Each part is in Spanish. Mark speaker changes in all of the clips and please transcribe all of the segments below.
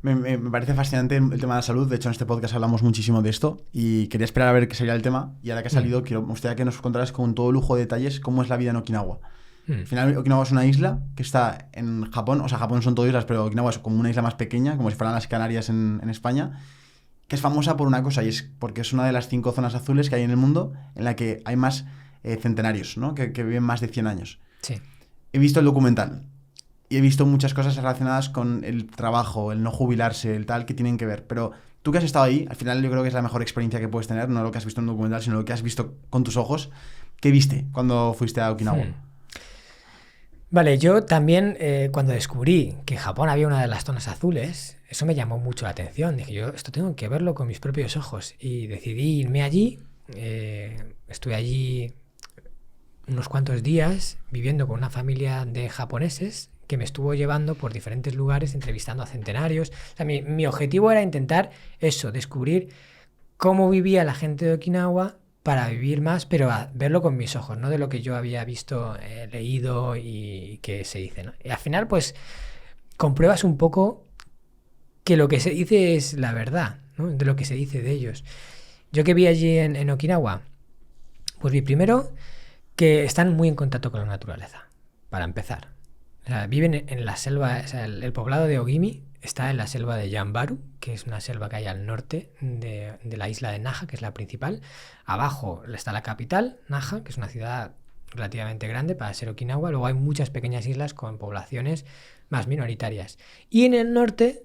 Speaker 1: Me parece fascinante el tema de la salud. De hecho, en este podcast hablamos muchísimo de esto y quería esperar a ver qué sería el tema. Y ahora que ha salido, me gustaría que nos contaras con todo lujo de detalles cómo es la vida en Okinawa. Al final, Okinawa es una isla que está en Japón. O sea, Japón son todas islas, pero Okinawa es como una isla más pequeña, como si fueran las Canarias en España, que es famosa por una cosa, y es porque es una de las 5 zonas azules que hay en el mundo en la que hay más centenarios, ¿no? Que viven más de 100 años.
Speaker 2: Sí.
Speaker 1: He visto el documental y he visto muchas cosas relacionadas con el trabajo, el no jubilarse, el tal, que tienen que ver. Pero tú que has estado ahí, al final yo creo que es la mejor experiencia que puedes tener, no lo que has visto en un documental, sino lo que has visto con tus ojos. ¿Qué viste cuando fuiste a Okinawa?
Speaker 2: Vale, yo también cuando descubrí que en Japón había una de las zonas azules, eso me llamó mucho la atención. Dije, yo esto tengo que verlo con mis propios ojos. Y decidí irme allí. Estuve allí unos cuantos días viviendo con una familia de japoneses que me estuvo llevando por diferentes lugares, entrevistando a centenarios. O sea, mi objetivo era intentar eso, descubrir cómo vivía la gente de Okinawa para vivir más, pero a verlo con mis ojos, no de lo que yo había visto, leído y que se dice, ¿no? Y al final, pues, compruebas un poco que lo que se dice es la verdad, ¿no? De lo que se dice de ellos. Yo que vi allí en Okinawa, pues vi primero que están muy en contacto con la naturaleza, para empezar. O sea, viven en la selva, o sea, el poblado de Ogimi está en la selva de Jambaru, que es una selva que hay al norte de la isla de Naha, que es la principal. Abajo está la capital, Naha, que es una ciudad relativamente grande para ser Okinawa. Luego hay muchas pequeñas islas con poblaciones más minoritarias. Y en el norte,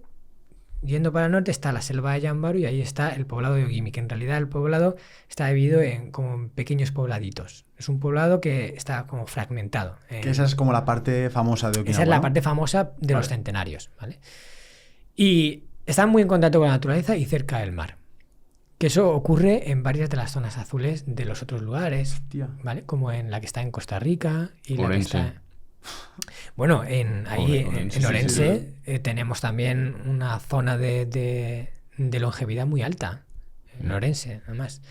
Speaker 2: yendo para el norte, está la selva de Jambaru y ahí está el poblado de Ogimi, que en realidad el poblado está dividido como en pequeños pobladitos. Es un poblado que está como fragmentado.
Speaker 1: Que esa es como la parte famosa de Okinawa,
Speaker 2: esa es la
Speaker 1: ¿no?
Speaker 2: parte famosa de los centenarios, ¿vale? Y están muy en contacto con la naturaleza y cerca del mar. Que eso ocurre en varias de las zonas azules de los otros lugares,
Speaker 1: Hostia.
Speaker 2: ¿vale? Como en la que está en Costa Rica y la que
Speaker 3: Orense.
Speaker 2: está... Bueno, en Orense
Speaker 3: sí.
Speaker 2: tenemos también una zona de longevidad muy alta. En Orense, además.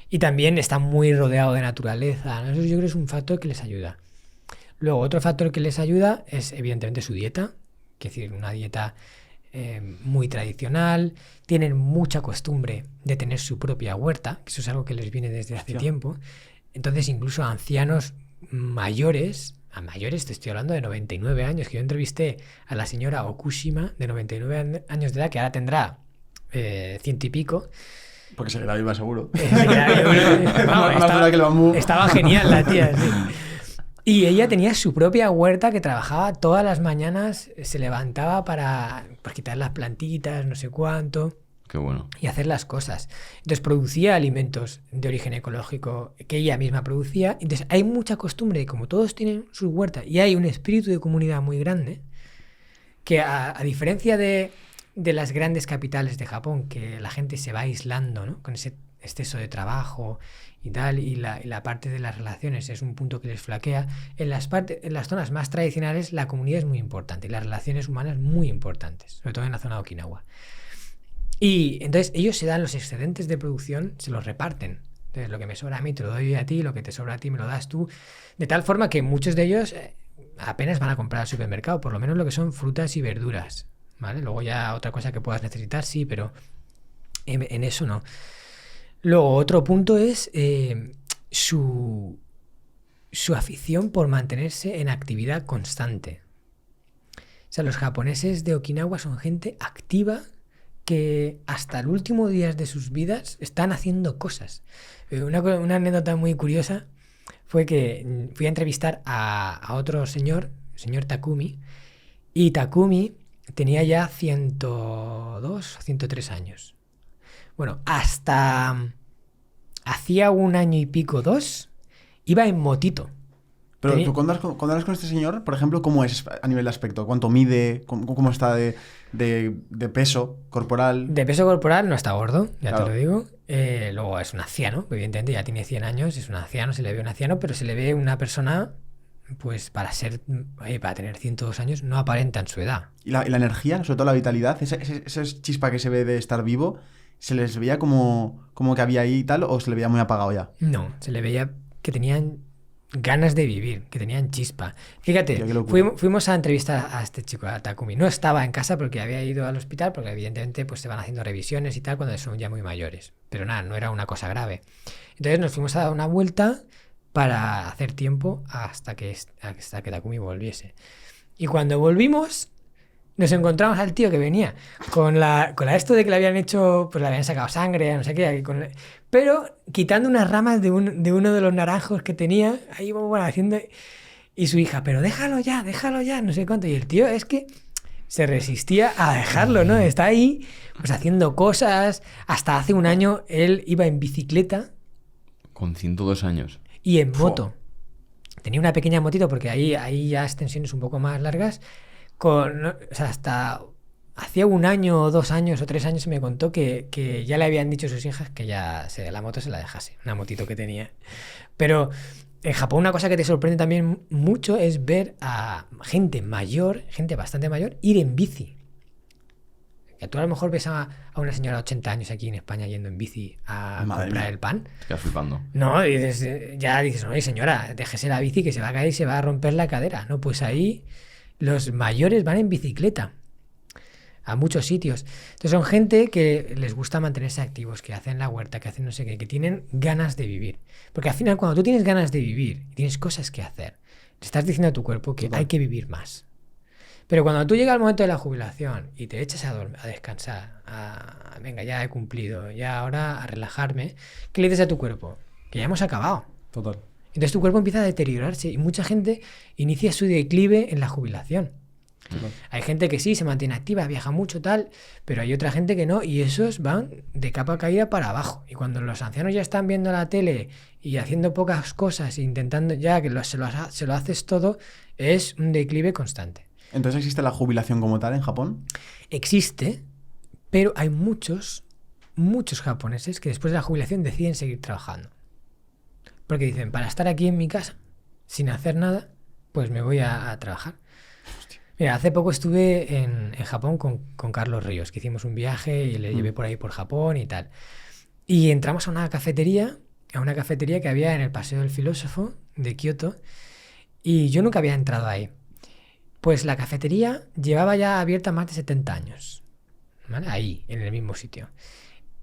Speaker 2: Y también está muy rodeado de naturaleza, ¿no? Eso yo creo que es un factor que les ayuda. Luego, otro factor que les ayuda es, evidentemente, su dieta. Es decir, una dieta muy tradicional. Tienen mucha costumbre de tener su propia huerta, que eso es algo que les viene desde hace tiempo. Entonces, incluso a ancianos mayores, a mayores te estoy hablando de 99 años, que yo entrevisté a la señora Okushima, de 99 años de edad, que ahora tendrá 100 y pico.
Speaker 1: Porque se queda viva seguro.
Speaker 2: Estaba genial la tía, sí. Y ella tenía su propia huerta que trabajaba todas las mañanas, se levantaba para quitar las plantitas, no sé cuánto.
Speaker 3: Qué bueno.
Speaker 2: Y hacer las cosas. Entonces producía alimentos de origen ecológico que ella misma producía. Entonces hay mucha costumbre de como todos tienen sus huertas y hay un espíritu de comunidad muy grande, que a diferencia de las grandes capitales de Japón, que la gente se va aislando, ¿no? Con ese exceso de trabajo y tal, y la parte de las relaciones es un punto que les flaquea. En las zonas más tradicionales la comunidad es muy importante y las relaciones humanas muy importantes, sobre todo en la zona de Okinawa. Y entonces ellos se dan los excedentes de producción, se los reparten. Entonces lo que me sobra a mí te lo doy a ti, lo que te sobra a ti me lo das tú, de tal forma que muchos de ellos apenas van a comprar al supermercado, por lo menos lo que son frutas y verduras, ¿vale? Luego ya otra cosa que puedas necesitar, sí, pero en eso no. Luego, otro punto es su afición por mantenerse en actividad constante. O sea, los japoneses de Okinawa son gente activa que hasta el último día de sus vidas están haciendo cosas. Una anécdota muy curiosa fue que fui a entrevistar a otro señor Takumi, y Takumi tenía ya 102 o 103 años. Bueno, hasta hacía un año y pico, 2, iba en motito.
Speaker 1: Pero tú cuando hablas con este señor, por ejemplo, ¿cómo es a nivel de aspecto? ¿Cuánto mide? ¿Cómo está de peso corporal?
Speaker 2: De peso corporal no está gordo, ya
Speaker 1: claro.
Speaker 2: te lo digo. Luego es un anciano, evidentemente ya tiene 100 años, es un anciano, se le ve un anciano, pero se le ve una persona, pues para tener 102 años no aparenta en su edad.
Speaker 1: ¿Y la energía, sobre todo la vitalidad, esa chispa que se ve de estar vivo, se les veía como que había ahí y tal, o se le veía muy apagado ya?
Speaker 2: No, se le veía que tenían ganas de vivir, que tenían chispa. Fíjate,
Speaker 1: Tío, qué locura.
Speaker 2: fuimos a entrevistar a este chico, a Takumi. No estaba en casa porque había ido al hospital, porque evidentemente pues se van haciendo revisiones y tal cuando son ya muy mayores. Pero nada, no era una cosa grave. Entonces nos fuimos a dar una vuelta para hacer tiempo hasta que Takumi volviese. Y cuando volvimos, nos encontramos al tío que venía con la esto de que le habían hecho, pues le habían sacado sangre, no sé qué, pero quitando unas ramas de uno de los naranjos que tenía, ahí bueno, haciendo, y su hija, pero déjalo ya, no sé cuánto. Y el tío es que se resistía a dejarlo, ¿no? Está ahí, pues haciendo cosas. Hasta hace un año él iba en bicicleta.
Speaker 3: Con 102 años.
Speaker 2: Y en moto. Tenía una pequeña motito porque ahí ya extensiones un poco más largas. O sea, hasta hacía un año o 2 años o 3 años me contó que ya le habían dicho a sus hijas que ya la moto se la dejase, una motito que tenía. Pero en Japón una cosa que te sorprende también mucho es ver a gente mayor, gente bastante mayor, ir en bici. Que tú a lo mejor ves a una señora de 80 años aquí en España yendo en bici a
Speaker 1: Madre
Speaker 2: comprar
Speaker 1: mía.
Speaker 2: el pan.
Speaker 3: Te quedas flipando.
Speaker 2: No, ya dices, oye señora, déjese la bici que se va a caer y se va a romper la cadera. No, pues ahí los mayores van en bicicleta a muchos sitios. Entonces son gente que les gusta mantenerse activos, que hacen la huerta, que hacen no sé qué, que tienen ganas de vivir. Porque al final cuando tú tienes ganas de vivir y tienes cosas que hacer, le estás diciendo a tu cuerpo que hay que vivir más. Pero cuando tú llegas al momento de la jubilación y te echas a descansar, venga, ya he cumplido, ya ahora a relajarme, ¿qué le dices a tu cuerpo? Que ya hemos acabado.
Speaker 1: Total.
Speaker 2: Entonces tu cuerpo empieza a deteriorarse y mucha gente inicia su declive en la jubilación.
Speaker 1: Total.
Speaker 2: Hay gente que sí, se mantiene activa, viaja mucho, tal, pero hay otra gente que no, y esos van de capa caída para abajo. Y cuando los ancianos ya están viendo la tele y haciendo pocas cosas, intentando ya que se lo haces todo, es un declive constante.
Speaker 1: Entonces, ¿existe la jubilación como tal en Japón?
Speaker 2: Existe, pero hay muchos japoneses que después de la jubilación deciden seguir trabajando. Porque dicen, para estar aquí en mi casa, sin hacer nada, pues me voy a trabajar.
Speaker 1: Hostia.
Speaker 2: Mira, hace poco estuve en Japón con Carlos Ríos, que hicimos un viaje y le llevé por ahí por Japón y tal. Y entramos a una cafetería que había en el Paseo del Filósofo de Kioto, y yo nunca había entrado ahí. Pues la cafetería llevaba ya abierta más de 70 años, ¿vale? Ahí, en el mismo sitio.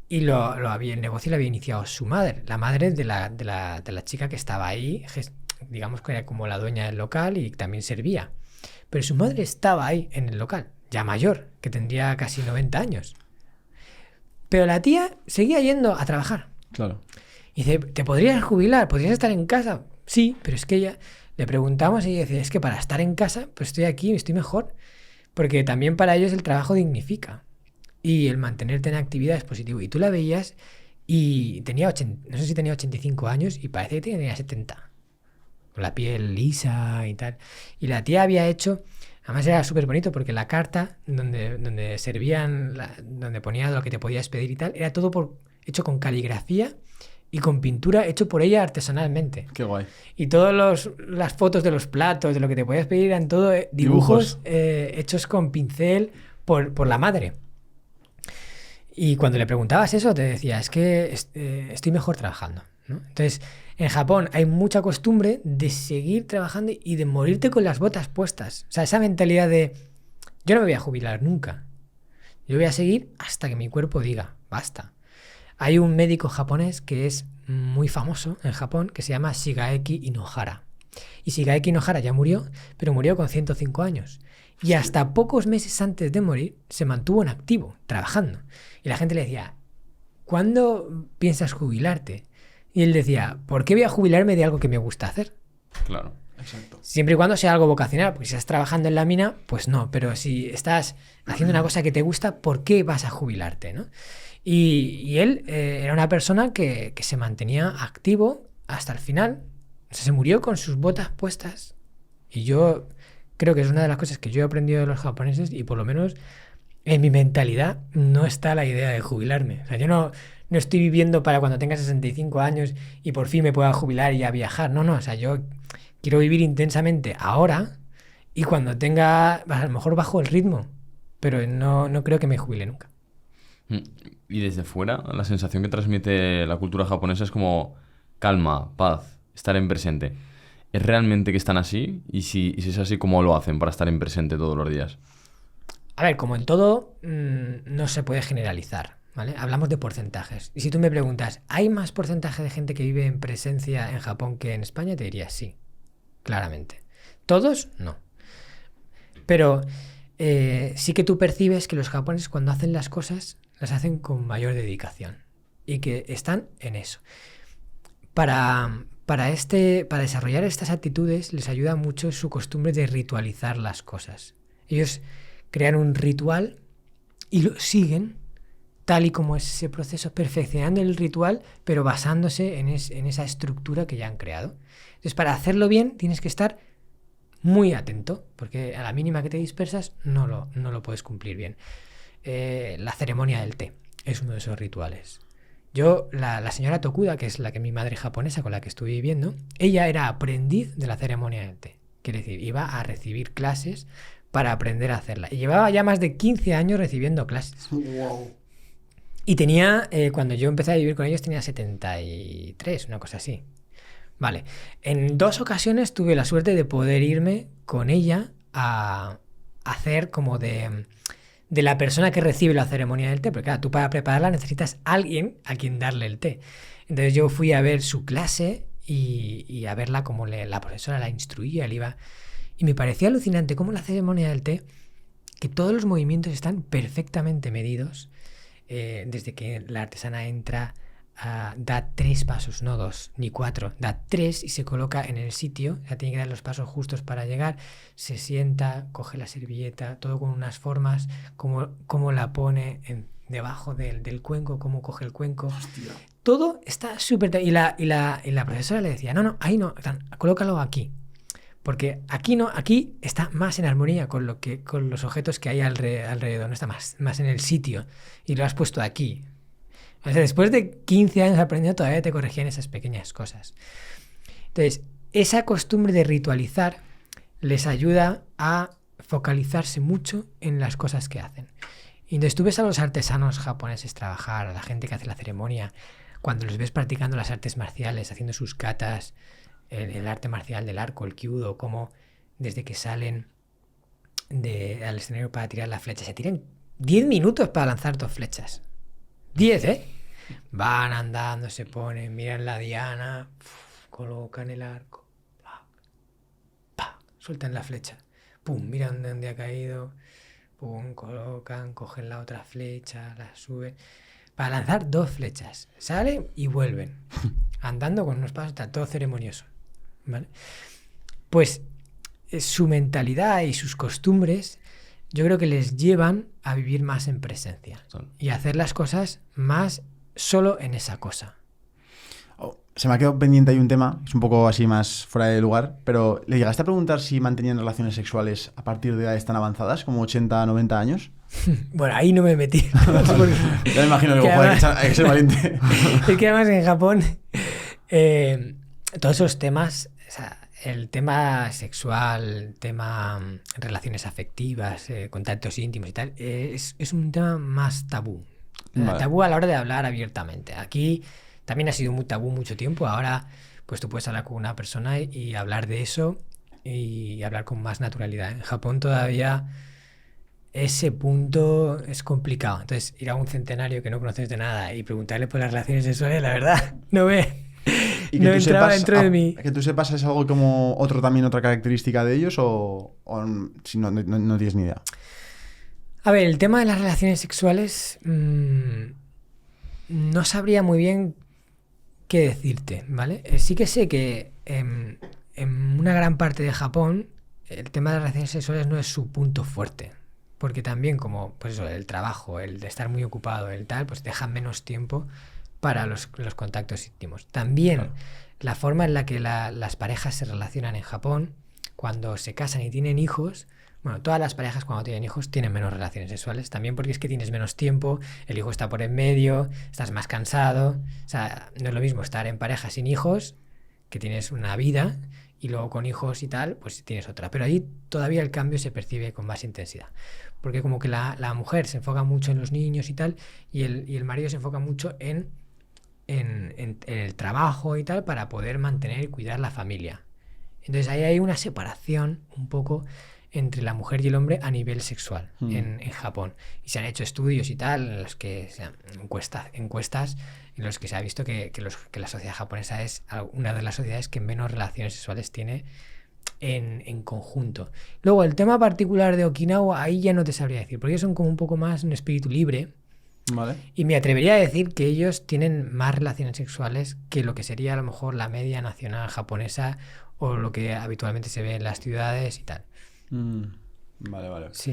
Speaker 2: Y el negocio lo había iniciado su madre, la madre de la chica que estaba ahí, digamos que era como la dueña del local y también servía. Pero su madre estaba ahí en el local, ya mayor, que tendría casi 90 años. Pero la tía seguía yendo a trabajar.
Speaker 1: Claro.
Speaker 2: Y dice, ¿te podrías jubilar? ¿Podrías estar en casa? Sí, pero es que ella... Le preguntamos y ella decía, es que para estar en casa, pues estoy aquí, estoy mejor. Porque también para ellos el trabajo dignifica. Y el mantenerte en actividad es positivo. Y tú la veías y tenía no sé si tenía 85 años y parece que tenía 70. Con la piel lisa y tal. Y la tía había hecho, además era súper bonito porque la carta donde servían, donde ponía lo que te podías pedir y tal, era todo hecho con caligrafía y con pintura hecho por ella artesanalmente.
Speaker 1: Qué guay.
Speaker 2: Y todas las fotos de los platos, de lo que te podías pedir, eran todo dibujos hechos con pincel por la madre. Y cuando le preguntabas eso, te decía, es que estoy mejor trabajando, ¿no? Entonces, en Japón hay mucha costumbre de seguir trabajando y de morirte con las botas puestas. O sea, esa mentalidad de, yo no me voy a jubilar nunca. Yo voy a seguir hasta que mi cuerpo diga, basta. Hay un médico japonés que es muy famoso en Japón, que se llama Shigeaki Inohara. Y Shigeaki Inohara ya murió, pero murió con 105 años. Y hasta pocos meses antes de morir se mantuvo en activo, trabajando. Y la gente le decía, ¿cuándo piensas jubilarte? Y él decía, ¿por qué voy a jubilarme de algo que me gusta hacer?
Speaker 3: Claro.
Speaker 1: Exacto.
Speaker 2: Siempre y cuando sea algo vocacional, porque si estás trabajando en la mina, pues no. Pero si estás haciendo una cosa que te gusta, ¿por qué vas a jubilarte, no? Y él era una persona que se mantenía activo hasta el final. O sea, se murió con sus botas puestas. Y yo creo que es una de las cosas que yo he aprendido de los japoneses y por lo menos en mi mentalidad no está la idea de jubilarme. O sea, yo no estoy viviendo para cuando tenga 65 años y por fin me pueda jubilar y a viajar. No, o sea, yo quiero vivir intensamente ahora y cuando tenga, a lo mejor bajo el ritmo, pero no creo que me jubile nunca.
Speaker 3: Y desde fuera, la sensación que transmite la cultura japonesa es como calma, paz, estar en presente. ¿Es realmente que están así? Y si es así, ¿cómo lo hacen para estar en presente todos los días?
Speaker 2: A ver, como en todo, no se puede generalizar, ¿vale? Hablamos de porcentajes. Y si tú me preguntas, ¿hay más porcentaje de gente que vive en presencia en Japón que en España? Te diría sí, claramente. ¿Todos? No. Pero sí que tú percibes que los japoneses cuando hacen las cosas, las hacen con mayor dedicación. Y que están en eso. Para desarrollar estas actitudes les ayuda mucho su costumbre de ritualizar las cosas. Ellos crean un ritual y lo siguen tal y como es ese proceso, perfeccionando el ritual, pero basándose en esa estructura que ya han creado. Entonces, para hacerlo bien, tienes que estar muy atento, porque a la mínima que te dispersas, no lo puedes cumplir bien. La ceremonia del té es uno de esos rituales. La señora Tokuda, que es la que mi madre japonesa con la que estuve viviendo, ella era aprendiz de la ceremonia del té. Quiere decir, iba a recibir clases para aprender a hacerla. Y llevaba ya más de 15 años recibiendo clases.
Speaker 1: Wow.
Speaker 2: Y tenía, cuando yo empecé a vivir con ellos, tenía 73, una cosa así. Vale. En 2 ocasiones tuve la suerte de poder irme con ella a hacer como de la persona que recibe la ceremonia del té. Porque claro, tú para prepararla necesitas alguien a quien darle el té. Entonces yo fui a ver su clase y a verla como la profesora la instruía, le iba... Y me parecía alucinante cómo la ceremonia del té, que todos los movimientos están perfectamente medidos, desde que la artesana entra, da 3 pasos, no 2 ni 4, da 3 y se coloca en el sitio, o sea, tiene que dar los pasos justos para llegar, se sienta, coge la servilleta, todo con unas formas, cómo la pone debajo del cuenco, cómo coge el cuenco.
Speaker 1: Hostia.
Speaker 2: Todo está súper... Y la profesora le decía, no, ahí no, colócalo aquí. Porque aquí no, aquí está más en armonía con los objetos que hay alrededor, no está más en el sitio. Y lo has puesto aquí. O sea, después de 15 años aprendiendo, todavía te corregían esas pequeñas cosas. Entonces, esa costumbre de ritualizar les ayuda a focalizarse mucho en las cosas que hacen. Y entonces tú ves a los artesanos japoneses trabajar, a la gente que hace la ceremonia, cuando los ves practicando las artes marciales, haciendo sus katas, el arte marcial del arco, el kyudo, como desde que salen al escenario para tirar la flecha, se tiran 10 minutos para lanzar 2 flechas. 10, ¿eh? Van andando, se ponen, miran la diana, colocan el arco, sueltan la flecha, pum, miran de dónde ha caído, pum, colocan, cogen la otra flecha, la suben, para lanzar 2 flechas, salen y vuelven, andando con unos pasos, todo ceremonioso, ¿vale? Pues su mentalidad y sus costumbres yo creo que les llevan a vivir más en presencia y a hacer las cosas más solo en esa cosa.
Speaker 1: Se me ha quedado pendiente ahí un tema, es un poco así más fuera de lugar, pero ¿le llegaste a preguntar si mantenían relaciones sexuales a partir de edades tan avanzadas, como 80, 90 años?
Speaker 2: Bueno, ahí no me metí.
Speaker 1: Ya me imagino, digo, joder, hay que ser valiente.
Speaker 2: Es que además en Japón todos esos temas, o sea, el tema sexual, el tema relaciones afectivas, contactos íntimos y tal, es un tema más tabú. Vale. Tabú a la hora de hablar abiertamente. Aquí también ha sido muy tabú mucho tiempo. Ahora, pues tú puedes hablar con una persona y hablar de eso y hablar con más naturalidad. En Japón todavía ese punto es complicado. Entonces, ir a un centenario que no conoces de nada y preguntarle por las relaciones sexuales, la verdad, no entraba
Speaker 1: sepas,
Speaker 2: dentro de mí.
Speaker 1: Que tú sepas, ¿es algo como otra característica de ellos o si no tienes ni idea?
Speaker 2: A ver, el tema de las relaciones sexuales no sabría muy bien qué decirte, ¿vale? Sí que sé que en una gran parte de Japón el tema de las relaciones sexuales no es su punto fuerte, porque también como pues eso, el trabajo, el de estar muy ocupado, el tal, pues dejan menos tiempo para los contactos íntimos. También claro, la forma en la que las parejas se relacionan en Japón, cuando se casan y tienen hijos, bueno, todas las parejas cuando tienen hijos tienen menos relaciones sexuales, también porque es que tienes menos tiempo, el hijo está por en medio, estás más cansado, o sea, no es lo mismo estar en pareja sin hijos, que tienes una vida, y luego con hijos y tal, pues tienes otra. Pero ahí todavía el cambio se percibe con más intensidad, porque como que la mujer se enfoca mucho en los niños y tal, y el marido se enfoca mucho en el trabajo y tal para poder mantener y cuidar la familia. Entonces ahí hay una separación un poco entre la mujer y el hombre a nivel sexual en Japón. Y se han hecho estudios y tal, en los que encuestas en los que se ha visto que la sociedad japonesa es una de las sociedades que menos relaciones sexuales tiene en conjunto. Luego, el tema particular de Okinawa, ahí ya no te sabría decir, porque ellos son como un poco más un espíritu libre.
Speaker 1: Vale.
Speaker 2: Y me atrevería a decir que ellos tienen más relaciones sexuales que lo que sería a lo mejor la media nacional japonesa o lo que habitualmente se ve en las ciudades y tal.
Speaker 1: Vale, vale.
Speaker 2: Sí.